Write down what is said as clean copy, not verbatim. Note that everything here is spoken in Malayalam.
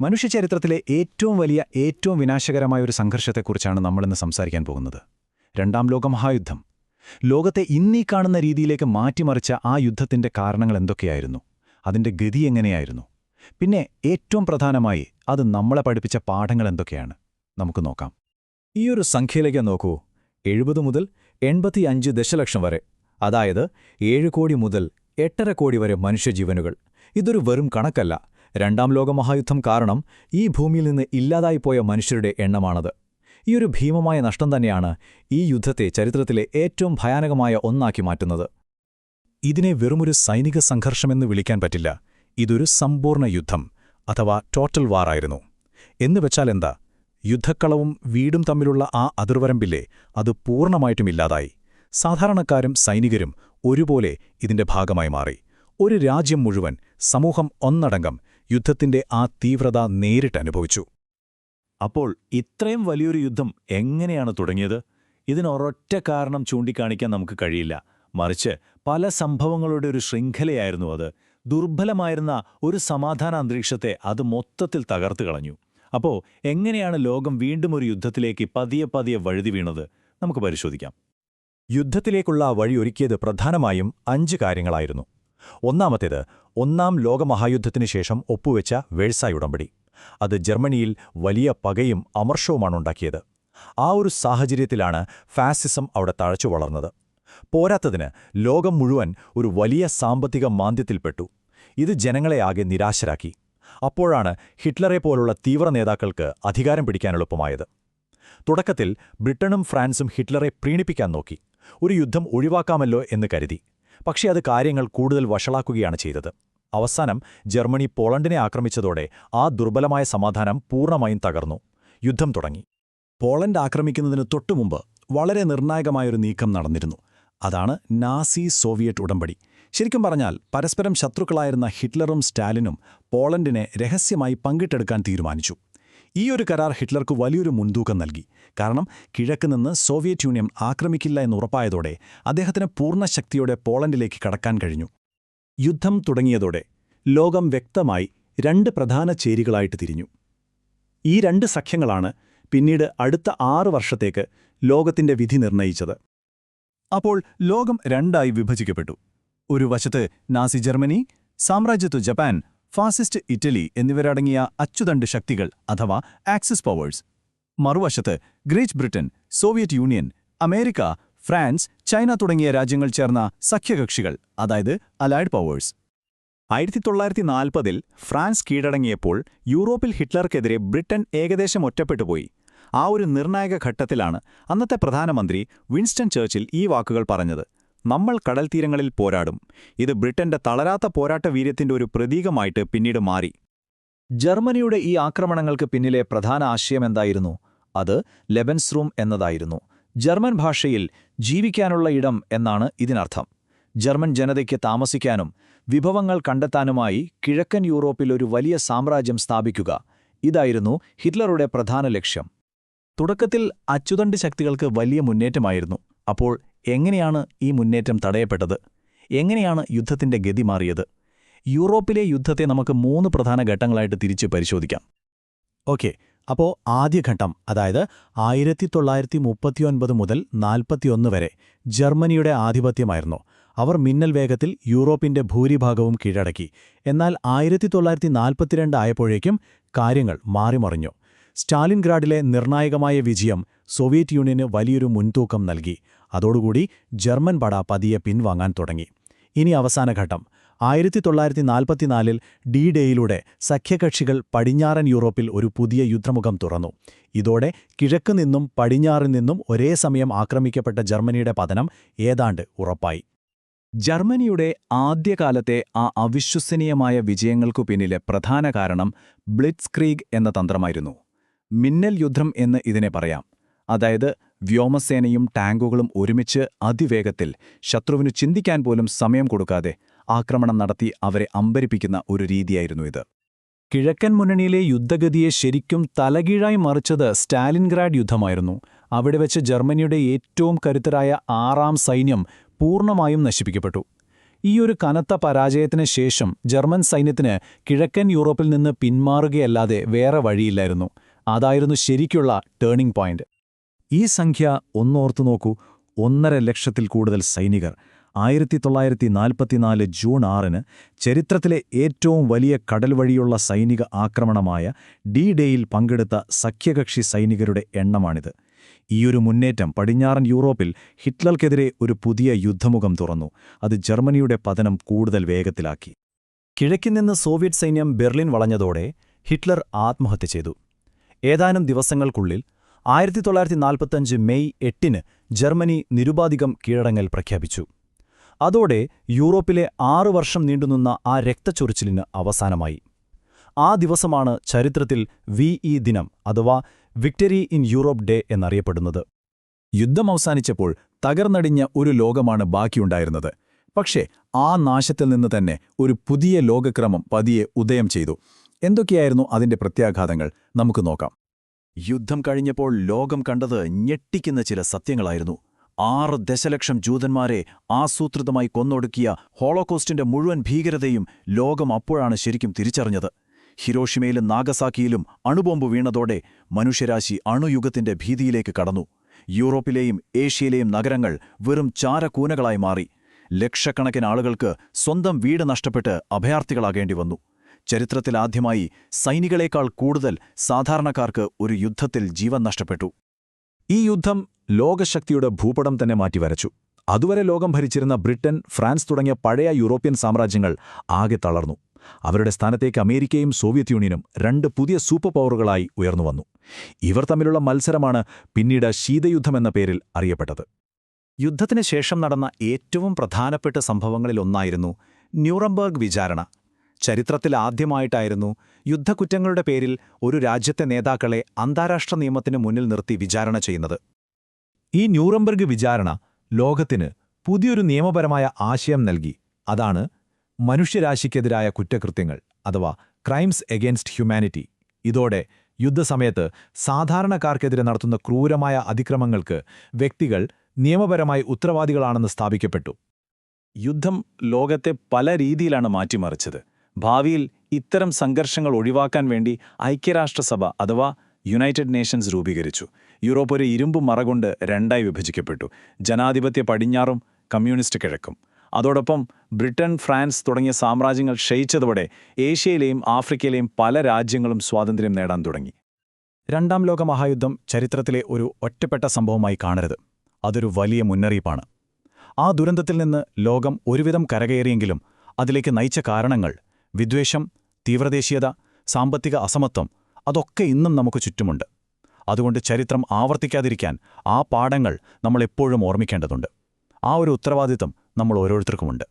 മനുഷ്യചരിത്രത്തിലെ ഏറ്റവും വലിയ ഏറ്റവും വിനാശകരമായ ഒരു സംഘർഷത്തെക്കുറിച്ചാണ് നമ്മളിന്ന് സംസാരിക്കാൻ പോകുന്നത്. രണ്ടാം ലോകമഹായുദ്ധം. ലോകത്തെ ഇന്നീ കാണുന്ന രീതിയിലേക്ക് മാറ്റിമറിച്ച ആ യുദ്ധത്തിന്റെ കാരണങ്ങൾ എന്തൊക്കെയായിരുന്നു? അതിന്റെ ഗതി എങ്ങനെയായിരുന്നു? പിന്നെ ഏറ്റവും പ്രധാനമായി അത് നമ്മളെ പഠിപ്പിച്ച പാഠങ്ങൾ എന്തൊക്കെയാണ്? നമുക്ക് നോക്കാം. ഈയൊരു സംഖ്യയിലേക്ക് നോക്കൂ. 70 മുതൽ 85 ദശലക്ഷം വരെ, അതായത് 7 കോടി മുതൽ 8.5 കോടി വരെ മനുഷ്യജീവനുകൾ. ഇതൊരു വെറും കണക്കല്ല. രണ്ടാം ലോകമഹായുദ്ധം കാരണം ഈ ഭൂമിയിൽ നിന്ന് ഇല്ലാതായിപ്പോയ മനുഷ്യരുടെ എണ്ണമാണത്. ഈയൊരു ഭീമമായ നഷ്ടം തന്നെയാണ് ഈ യുദ്ധത്തെ ചരിത്രത്തിലെ ഏറ്റവും ഭയാനകമായ ഒന്നാക്കി മാറ്റുന്നത്. ഇതിനെ വെറുമൊരു സൈനിക സംഘർഷമെന്ന് വിളിക്കാൻ പറ്റില്ല. ഇതൊരു സമ്പൂർണ്ണ യുദ്ധം, അഥവാ ടോട്ടൽ വാർ ആയിരുന്നു. എന്നുവെച്ചാൽ എന്താ? യുദ്ധക്കളവും വീടും തമ്മിലുള്ള ആ അതിർവരമ്പില്ലേ, അത് പൂർണ്ണമായിട്ടും ഇല്ലാതായി. സാധാരണക്കാരും സൈനികരും ഒരുപോലെ ഇതിന്റെ ഭാഗമായി മാറി. ഒരു രാജ്യം മുഴുവൻ, സമൂഹം ഒന്നടങ്കം യുദ്ധത്തിന്റെ ആ തീവ്രത നേരിട്ടനുഭവിച്ചു. അപ്പോൾ ഇത്രയും വലിയൊരു യുദ്ധം എങ്ങനെയാണ് തുടങ്ങിയത്? ഇതിനൊരൊറ്റ കാരണം ചൂണ്ടിക്കാണിക്കാൻ നമുക്ക് കഴിയില്ല. മറിച്ച് പല സംഭവങ്ങളുടെ ഒരു ശൃംഖലയായിരുന്നു അത്. ദുർബലമായിരുന്ന ഒരു സമാധാന അന്തരീക്ഷത്തെ അത് മൊത്തത്തിൽ തകർത്തു കളഞ്ഞു. അപ്പോൾ എങ്ങനെയാണ് ലോകം വീണ്ടും ഒരു യുദ്ധത്തിലേക്ക് പതിയെ പതിയെ വഴുതി വീണത്? നമുക്ക് പരിശോധിക്കാം. യുദ്ധത്തിലേക്കുള്ള വഴിയൊരുക്കിയത് പ്രധാനമായും 5 കാര്യങ്ങളായിരുന്നു. ഒന്നാമത്തേത്, ഒന്നാം ലോകമഹായുദ്ധത്തിനു ശേഷം ഒപ്പുവെച്ച വേഴ്സായ് ഉടമ്പടി. അത് ജർമ്മനിയിൽ വലിയ പകയും അമർഷവുമാണുണ്ടാക്കിയത്. ആ ഒരു സാഹചര്യത്തിലാണ് ഫാസിസം അവിടെ തഴച്ചു വളർന്നത്. പോരാത്തതിന് ലോകം മുഴുവൻ ഒരു വലിയ സാമ്പത്തിക മാന്ദ്യത്തിൽപ്പെട്ടു. ഇത് ജനങ്ങളെ ആകെ നിരാശരാക്കി. അപ്പോഴാണ് ഹിറ്റ്ലറെ പോലുള്ള തീവ്ര നേതാക്കൾക്ക് അധികാരം പിടിക്കാനെളുപ്പമായത്. തുടക്കത്തിൽ ബ്രിട്ടനും ഫ്രാൻസും ഹിറ്റ്ലറെ പ്രീണിപ്പിക്കാൻ നോക്കി. ഒരു യുദ്ധം ഒഴിവാക്കാമല്ലോ എന്ന് കരുതി. പക്ഷേ അത് കാര്യങ്ങൾ കൂടുതൽ വഷളാക്കുകയാണ് ചെയ്തത്. അവസാനം ജർമ്മനി പോളണ്ടിനെ ആക്രമിച്ചതോടെ ആ ദുർബലമായ സമാധാനം പൂർണ്ണമായും തകർന്നു. യുദ്ധം തുടങ്ങി. പോളണ്ട് ആക്രമിക്കുന്നതിന് തൊട്ടുമുമ്പ് വളരെ നിർണായകമായൊരു നീക്കം നടന്നിരുന്നു. അതാണ് നാസി സോവിയറ്റ് ഉടമ്പടി. ശരിക്കും പറഞ്ഞാൽ പരസ്പരം ശത്രുക്കളായിരുന്ന ഹിറ്റ്ലറും സ്റ്റാലിനും പോളണ്ടിനെ രഹസ്യമായി പങ്കിട്ടെടുക്കാൻ തീരുമാനിച്ചു. ഈ ഒരു കരാർ ഹിറ്റ്ലർക്ക് വലിയൊരു മുൻതൂക്കം നൽകി. കാരണം കിഴക്ക് നിന്ന് സോവിയറ്റ് യൂണിയൻ ആക്രമിക്കില്ല എന്നുറപ്പായതോടെ അദ്ദേഹത്തിന് പൂർണ്ണശക്തിയോടെ പോളണ്ടിലേക്ക് കടക്കാൻ കഴിഞ്ഞു. യുദ്ധം തുടങ്ങിയതോടെ ലോകം വ്യക്തമായി 2 പ്രധാന ചേരികളായിട്ട് തിരിഞ്ഞു. ഈ 2 സഖ്യങ്ങളാണ് പിന്നീട് അടുത്ത 6 വർഷത്തേക്ക് ലോകത്തിന്റെ വിധി നിർണയിച്ചത്. അപ്പോൾ ലോകം 2ആയി വിഭജിക്കപ്പെട്ടു. ഒരു വശത്ത് നാസി ജർമ്മനി, സാമ്രാജ്യത്വ ജപ്പാൻ, ഫാസിസ്റ്റ് ഇറ്റലി എന്നിവരടങ്ങിയ അച്ചുതണ്ട് ശക്തികൾ അഥവാ ആക്സിസ് പവേഴ്സ്. മറുവശത്ത് great Britain, Soviet union, America, France, China തുടങ്ങിയ രാജ്യങ്ങൾ ചേർന്ന സഖ്യകക്ഷികൾ, അതായത് അലൈഡ് പവേഴ്സ്. 1940-ൽ ഫ്രാൻസ് കീഴടങ്ങിയപ്പോൾ യൂറോപ്പിൽ ഹിറ്റ്ലർക്കെതിരെ ബ്രിട്ടൻ ഏകദേശം ഒറ്റപ്പെട്ടുപോയി. ആ ഒരു നിർണായക ഘട്ടത്തിലാണ് അന്നത്തെ പ്രധാനമന്ത്രി വിൻസ്റ്റൺ ചർച്ചിൽ ഈ വാക്കുകൾ പറഞ്ഞത്: നമ്മൾ കടൽത്തീരങ്ങളിൽ പോരാടും. ഇത് ബ്രിട്ടന്റെ തളരാത്ത പോരാട്ട വീര്യത്തിന്റെ ഒരു പ്രതീകമായിട്ട് പിന്നീട് മാറി. ജർമ്മനിയുടെ ഈ ആക്രമണങ്ങൾക്ക് പിന്നിലെ പ്രധാന ആശയമെന്തായിരുന്നു? അത് ലെബൻസ്റൂം എന്നതായിരുന്നു. ജർമ്മൻ ഭാഷയിൽ ജീവിക്കാനുള്ള ഇടം എന്നാണ് ഇതിനർത്ഥം. ജർമ്മൻ ജനതയ്ക്ക് താമസിക്കാനും വിഭവങ്ങൾ കണ്ടെത്താനുമായി കിഴക്കൻ യൂറോപ്പിൽ ഒരു വലിയ സാമ്രാജ്യം സ്ഥാപിക്കുക. ഇതായിരുന്നു ഹിറ്റ്ലറുടെ പ്രധാന ലക്ഷ്യം. തുടക്കത്തിൽ അച്ചുതണ്ട് ശക്തികൾക്ക് വലിയ മുന്നേറ്റമായിരുന്നു. അപ്പോൾ എങ്ങനെയാണ് ഈ മുന്നേറ്റം തടയപ്പെട്ടത്? എങ്ങനെയാണ് യുദ്ധത്തിന്റെ ഗതി മാറിയത്? യൂറോപ്പിലെ യുദ്ധത്തെ നമുക്ക് 3 പ്രധാന ഘട്ടങ്ങളായിട്ട് തിരിച്ച് പരിശോധിക്കാം. ഓക്കെ, അപ്പോൾ ആദ്യഘട്ടം, അതായത് 1939 മുതൽ 41 വരെ ജർമ്മനിയുടെ ആധിപത്യമായിരുന്നു. അവർ മിന്നൽ വേഗത്തിൽ യൂറോപ്പിന്റെ ഭൂരിഭാഗവും കീഴടക്കി. എന്നാൽ 1942 ആയപ്പോഴേക്കും കാര്യങ്ങൾ മാറിമറിഞ്ഞു. സ്റ്റാലിൻഗ്രാഡിലെ നിർണായകമായ വിജയം സോവിയറ്റ് യൂണിയന് വലിയൊരു മുൻതൂക്കം നൽകി. അതോടുകൂടി ജർമ്മൻ പട പതിയെ പിൻവാങ്ങാൻ തുടങ്ങി. ഇനി അവസാന ഘട്ടം. 1944-ൽ ഡി-ഡേയിലൂടെ സഖ്യകക്ഷികൾ പടിഞ്ഞാറൻ യൂറോപ്പിൽ ഒരു പുതിയ യുദ്ധമുഖം തുറന്നു. ഇതോടെ കിഴക്ക് നിന്നും പടിഞ്ഞാറിൽ നിന്നും ഒരേ സമയം ആക്രമിക്കപ്പെട്ട ജർമ്മനിയുടെ പതനം ഏതാണ്ട് ഉറപ്പായി. ജർമ്മനിയുടെ ആദ്യകാലത്തെ ആ അവിശ്വസനീയമായ വിജയങ്ങൾക്കു പിന്നിലെ പ്രധാന കാരണം ബ്ലിറ്റ്സ്ക്രീഗ് എന്ന തന്ത്രമായിരുന്നു. മിന്നൽ യുദ്ധം എന്ന് ഇതിനെ പറയാം. അതായത് വ്യോമസേനയും ടാങ്കുകളും ഒരുമിച്ച് അതിവേഗത്തിൽ, ശത്രുവിനു ചിന്തിക്കാൻ പോലും സമയം കൊടുക്കാതെ ആക്രമണം നടത്തി അവരെ അമ്പരിപ്പിക്കുന്ന ഒരു രീതിയായിരുന്നു ഇത്. കിഴക്കൻ മുന്നണിയിലെ യുദ്ധഗതിയെ ശരിക്കും തലകീഴായി മറിച്ചത് സ്റ്റാലിൻഗ്രാഡ് യുദ്ധമായിരുന്നു. അവിടെ വെച്ച് ജർമ്മനിയുടെ ഏറ്റവും കരുത്തരായ 6ാം സൈന്യം പൂർണ്ണമായും നശിപ്പിക്കപ്പെട്ടു. ഈയൊരു കനത്ത പരാജയത്തിന് ശേഷം ജർമ്മൻ സൈന്യത്തിന് കിഴക്കൻ യൂറോപ്പിൽ നിന്ന് പിന്മാറുകയല്ലാതെ വേറെ വഴിയില്ലായിരുന്നു. അതായിരുന്നു ശരിക്കുള്ള ടേണിംഗ് പോയിന്റ്. ഈ സംഖ്യ ഒന്നോർത്തു നോക്കൂ. 1.5 ലക്ഷത്തിൽ കൂടുതൽ സൈനികർ 1944 ജൂൺ 6-ന് ചരിത്രത്തിലെ ഏറ്റവും വലിയ കടൽ വഴിയുള്ള സൈനിക ആക്രമണമായ ഡി-ഡേയിൽ പങ്കെടുത്ത സഖ്യകക്ഷി സൈനികരുടെ എണ്ണമാണിത്. ഈയൊരു മുന്നേറ്റം പടിഞ്ഞാറൻ യൂറോപ്പിൽ ഹിറ്റ്ലർക്കെതിരെ ഒരു പുതിയ യുദ്ധമുഖം തുറന്നു. അത് ജർമ്മനിയുടെ പതനം കൂടുതൽ വേഗത്തിലാക്കി. കിഴക്കിൽ നിന്ന് സോവിയറ്റ് സൈന്യം ബെർലിൻ വളഞ്ഞതോടെ ഹിറ്റ്ലർ ആത്മഹത്യ ചെയ്തു. ഏതാനും ദിവസങ്ങൾക്കുള്ളിൽ 1945 മെയ് 8-ന് ജർമ്മനി നിരുപാധികം കീഴടങ്ങൽ പ്രഖ്യാപിച്ചു. അതോടെ യൂറോപ്പിലെ 6 വർഷം നീണ്ടുനിന്ന ആ രക്തച്ചൊരിച്ചിലിന് അവസാനമായി. ആ ദിവസമാണ് ചരിത്രത്തിൽ VE ദിനം അഥവാ വിക്ടറി ഇൻ യൂറോപ്പ് ഡേ എന്നറിയപ്പെടുന്നത്. യുദ്ധം അവസാനിച്ചപ്പോൾ തകർന്നടിഞ്ഞ ഒരു ലോകമാണ് ബാക്കിയുണ്ടായിരുന്നത്. പക്ഷേ ആ നാശത്തിൽ നിന്ന് തന്നെ ഒരു പുതിയ ലോകക്രമം പതിയെ ഉദയം ചെയ്തു. എന്തൊക്കെയായിരുന്നു അതിന്റെ പ്രത്യാഘാതങ്ങൾ? നമുക്ക് നോക്കാം. യുദ്ധം കഴിഞ്ഞപ്പോൾ ലോകം കണ്ടത് ഞെട്ടിക്കുന്ന ചില സത്യങ്ങളായിരുന്നു. 6 ദശലക്ഷം ജൂതന്മാരെ ആസൂത്രിതമായി കൊന്നൊടുക്കിയ ഹോളോകോസ്റ്റിന്റെ മുഴുവൻ ഭീകരതയും ലോകം അപ്പോഴാണ് ശരിക്കും തിരിച്ചറിഞ്ഞത്. ഹിരോഷിമയിലും നാഗസാക്കിയിലും അണുബോംബ് വീണതോടെ മനുഷ്യരാശി അണുയുഗത്തിന്റെ ഭീതിയിലേക്ക് കടന്നു. യൂറോപ്പിലെയും ഏഷ്യയിലെയും നഗരങ്ങൾ വെറും ചാരക്കൂനകളായി മാറി. ലക്ഷക്കണക്കിന് ആളുകൾക്ക് സ്വന്തം വീട് നഷ്ടപ്പെട്ട് അഭയാർത്ഥികളാകേണ്ടി വന്നു. ചരിത്രത്തിലാദ്യമായി സൈനികളേക്കാൾ കൂടുതൽ സാധാരണക്കാർക്ക് ഒരു യുദ്ധത്തിൽ ജീവൻ നഷ്ടപ്പെട്ടു. ഈ യുദ്ധം ലോകശക്തിയുടെ ഭൂപടം തന്നെ മാറ്റിവരച്ചു. അതുവരെ ലോകം ഭരിച്ചിരുന്ന ബ്രിട്ടൻ, ഫ്രാൻസ് തുടങ്ങിയ പഴയ യൂറോപ്യൻ സാമ്രാജ്യങ്ങൾ ആകെ തളർന്നു. അവരുടെ സ്ഥാനത്തേക്ക് അമേരിക്കയും സോവിയറ്റ് യൂണിയനും 2 പുതിയ സൂപ്പർ പവറുകളായി ഉയർന്നുവന്നു. ഇവർ തമ്മിലുള്ള മത്സരമാണ് പിന്നീട് ശീതയുദ്ധമെന്ന പേരിൽ അറിയപ്പെട്ടത്. യുദ്ധത്തിന് ശേഷം നടന്ന ഏറ്റവും പ്രധാനപ്പെട്ട സംഭവങ്ങളിലൊന്നായിരുന്നു ന്യൂറംബർഗ് വിചാരണ. ചരിത്രത്തിൽ ആദ്യമായിട്ടായിരുന്നു യുദ്ധക്കുറ്റങ്ങളുടെ പേരിൽ ഒരു രാജ്യത്തെ നേതാക്കളെ അന്താരാഷ്ട്ര നിയമത്തിന് മുന്നിൽ നിർത്തി വിചാരണ ചെയ്യുന്നത്. ഈ ന്യൂറംബർഗ് വിചാരണ ലോകത്തിന് പുതിയൊരു നിയമപരമായ ആശയം നൽകി. അതാണ് മനുഷ്യരാശിക്കെതിരായ കുറ്റകൃത്യങ്ങൾ അഥവാ ക്രൈംസ് എഗെയിൻസ്റ്റ് ഹ്യൂമാനിറ്റി. ഇതോടെ യുദ്ധസമയത്ത് സാധാരണക്കാർക്കെതിരെ നടത്തുന്ന ക്രൂരമായ അതിക്രമങ്ങൾക്ക് വ്യക്തികൾ നിയമപരമായി ഉത്തരവാദികളാണെന്ന് സ്ഥാപിക്കപ്പെട്ടു. യുദ്ധം ലോകത്തെ പല രീതിയിലാണ് മാറ്റിമറിച്ചത്. ഭാവിയിൽ ഇത്തരം സംഘർഷങ്ങൾ ഒഴിവാക്കാൻ വേണ്ടി ഐക്യരാഷ്ട്രസഭ അഥവാ യുണൈറ്റഡ് നേഷൻസ് രൂപീകരിച്ചു. യൂറോപ്പ് ഒരു ഇരുമ്പ് മറകൊണ്ട് 2ആയി വിഭജിക്കപ്പെട്ടു. ജനാധിപത്യ പടിഞ്ഞാറും കമ്മ്യൂണിസ്റ്റ് കിഴക്കും. അതോടൊപ്പം ബ്രിട്ടൻ, ഫ്രാൻസ് തുടങ്ങിയ സാമ്രാജ്യങ്ങൾ ക്ഷയിച്ചതോടെ ഏഷ്യയിലെയും ആഫ്രിക്കയിലെയും പല രാജ്യങ്ങളും സ്വാതന്ത്ര്യം നേടാൻ തുടങ്ങി. 2ാം ലോക മഹായുദ്ധം ചരിത്രത്തിലെ ഒരു ഒറ്റപ്പെട്ട സംഭവമായി കാണരുത്. അതൊരു വലിയ മുന്നറിയിപ്പാണ്. ആ ദുരന്തത്തിൽ നിന്ന് ലോകം ഒരുവിധം കരകയറിയെങ്കിലും അതിലേക്ക് നയിച്ച കാരണങ്ങൾ, വിദ്വേഷം, തീവ്രദേശീയത, സാമ്പത്തിക അസമത്വം, അതൊക്കെ ഇന്നും നമുക്ക് ചുറ്റുമുണ്ട്. അതുകൊണ്ട് ചരിത്രം ആവർത്തിക്കാതിരിക്കാൻ ആ പാഠങ്ങൾ നമ്മളെപ്പോഴും ഓർമ്മിക്കേണ്ടതുണ്ട്. ആ ഒരു ഉത്തരവാദിത്തം നമ്മൾ ഓരോരുത്തർക്കുമുണ്ട്.